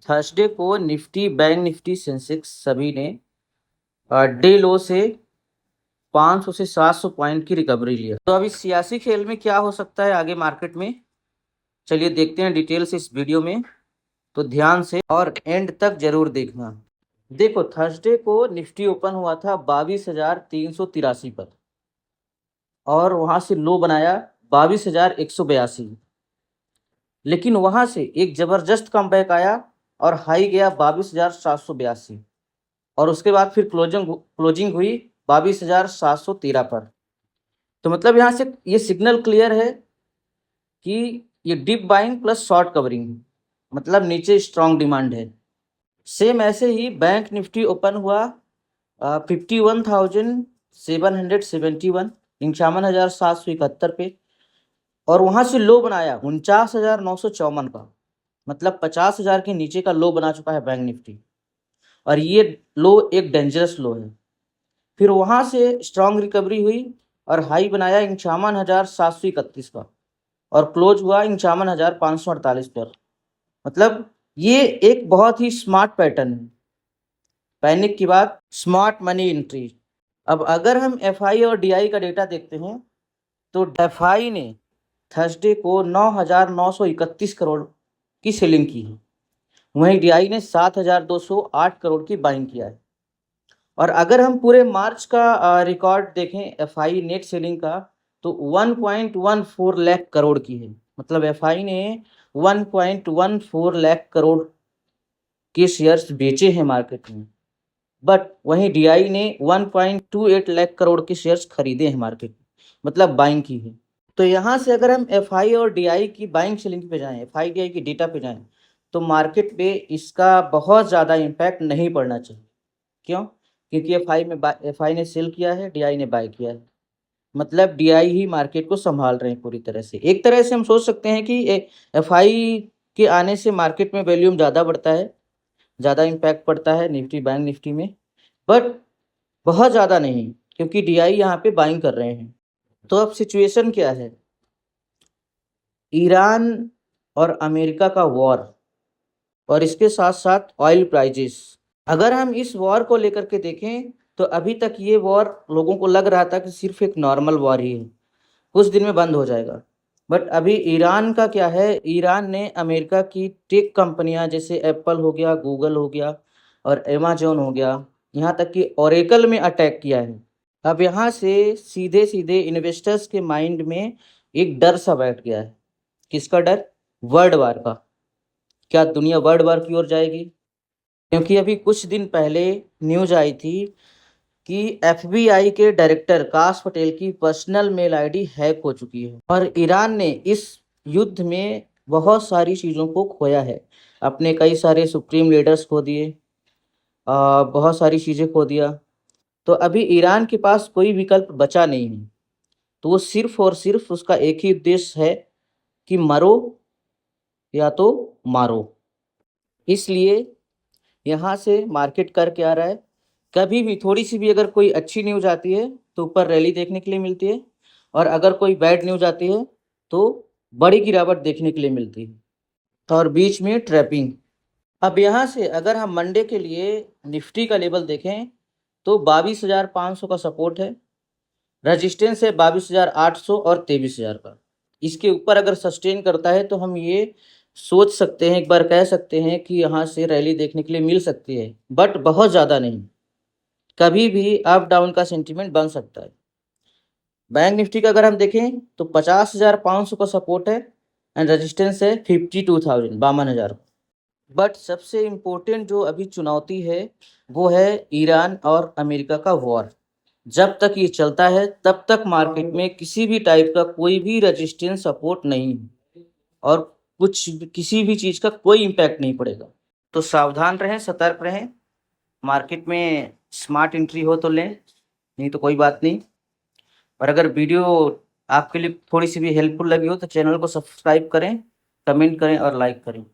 Thursday को Nifty, bank Nifty, Sensex सभी ने डे लो से 500 से 700 पॉइंट की रिकवरी लिया। तो अभी सियासी खेल में क्या हो सकता है आगे मार्केट में, चलिए देखते हैं डिटेल से इस वीडियो में। तो ध्यान से और एंड तक जरूर देखना। देखो, थर्सडे को निफ्टी ओपन हुआ था 22,383 पर और वहां से लो बनाया 22,182, लेकिन वहां से एक जबरदस्त कमबैक आया और हाई गया 22,782 और उसके बाद फिर क्लोजिंग हुई 22,713 पर। तो मतलब यहाँ से ये सिग्नल क्लियर है कि ये dip buying plus short covering, मतलब नीचे स्ट्रॉन्ग डिमांड है। सेम ऐसे ही बैंक निफ्टी ओपन हुआ 51,771, 51,771 पे और वहां से लो बनाया 49,954 का, मतलब 50,000 के नीचे का लो बना चुका है बैंक निफ्टी और ये लो एक डेंजरस लो है। फिर वहां से स्ट्रॉन्ग रिकवरी हुई और हाई बनाया 51,731 का और क्लोज हुआ 51,548 पर। मतलब ये एक बहुत ही स्मार्ट पैटर्न है, पैनिक के बाद स्मार्ट मनी एंट्री। अब अगर हम एफआई और डीआई का डेटा देखते हैं तो एफआई ने थर्सडे को 9,931 करोड़ की सेलिंग की है, वहीं डीआई ने 7,208 करोड़ की बाइंग किया है। और अगर हम पूरे मार्च का रिकॉर्ड देखें एफआई नेट सेलिंग का तो 1.14 लाख करोड़ की है, मतलब एफआई ने 1.14 लाख करोड़ के शेयर्स बेचे हैं मार्केट में, बट वहीं डीआई ने 1.28 लाख करोड़ के शेयर्स खरीदे हैं मार्केट में, मतलब बाइंग की है। तो यहाँ से अगर हम एफआई और डीआई की बाइंग सेलिंग पे जाएं, एफआई डीआई की डेटा पे जाएं, तो मार्केट पे इसका बहुत ज़्यादा इम्पैक्ट नहीं पड़ना चाहिए। क्यों? क्योंकि एफआई ने सेल किया है, डीआई ने बाय किया है, मतलब डीआई ही मार्केट को संभाल रहे हैं पूरी तरह से। एक तरह से हम सोच सकते हैं कि एफआई के आने से मार्केट में वॉल्यूम ज़्यादा बढ़ता है, ज़्यादा इम्पैक्ट पड़ता है निफ्टी बैंक निफ्टी में, बट बहुत ज़्यादा नहीं, क्योंकि डीआई यहाँ पे बाइंग कर रहे हैं। तो अब सिचुएशन क्या है? ईरान और अमेरिका का वॉर और इसके साथ साथ ऑयल प्राइजेस। अगर हम इस वॉर को लेकर के देखें तो अभी तक ये वॉर लोगों को लग रहा था कि सिर्फ एक नॉर्मल वॉर ही है, कुछ दिन में बंद हो जाएगा। बट अभी ईरान का क्या है, ईरान ने अमेरिका की टेक कंपनियां जैसे एप्पल हो गया, गूगल हो गया और अमेजोन हो गया, यहाँ तक कि ओरेकल में अटैक किया है। अब यहाँ से सीधे सीधे इन्वेस्टर्स के माइंड में एक डर सा बैठ गया है। किसका डर? वर्ल्ड वार का। क्या दुनिया वर्ल्ड वार की ओर जाएगी? क्योंकि अभी कुछ दिन पहले न्यूज आई थी कि एफबीआई के डायरेक्टर काश पटेल की पर्सनल मेल आईडी हैक हो चुकी है और ईरान ने इस युद्ध में बहुत सारी चीज़ों को खोया है, अपने कई सारे सुप्रीम लीडर्स खो दिए, बहुत सारी चीज़ें खो दिया। तो अभी ईरान के पास कोई विकल्प बचा नहीं है, तो वो सिर्फ और सिर्फ उसका एक ही उद्देश्य है कि मरो या तो मारो। इसलिए यहाँ से मार्केट करके आ रहा है, कभी भी थोड़ी सी भी अगर कोई अच्छी न्यूज़ आती है तो ऊपर रैली देखने के लिए मिलती है और अगर कोई बैड न्यूज़ आती है तो बड़ी गिरावट देखने के लिए मिलती है और बीच में ट्रैपिंग। अब यहाँ से अगर हम मंडे के लिए निफ्टी का लेवल देखें तो 22,500 का सपोर्ट है, रजिस्टेंस है 22,800 और 23,000 का। इसके ऊपर अगर सस्टेन करता है तो हम ये सोच सकते हैं, एक बार कह सकते हैं कि यहाँ से रैली देखने के लिए मिल सकती है, बट बहुत ज़्यादा नहीं। कभी भी अप डाउन का सेंटीमेंट बन सकता है। बैंक निफ्टी का अगर हम देखें तो 50,500 का सपोर्ट है एंड रेजिस्टेंस है 52,000, 52,000। बट सबसे इम्पोर्टेंट जो अभी चुनौती है वो है ईरान और अमेरिका का वॉर। जब तक ये चलता है तब तक मार्केट में किसी भी टाइप का कोई भी रेजिस्टेंस सपोर्ट नहीं है और किसी भी चीज़ का कोई इम्पैक्ट नहीं पड़ेगा। तो सावधान रहें, सतर्क रहें। मार्केट में स्मार्ट एंट्री हो तो लें, नहीं तो कोई बात नहीं। और अगर वीडियो आपके लिए थोड़ी सी भी हेल्पफुल लगी हो तो चैनल को सब्सक्राइब करें, कमेंट करें और लाइक करें।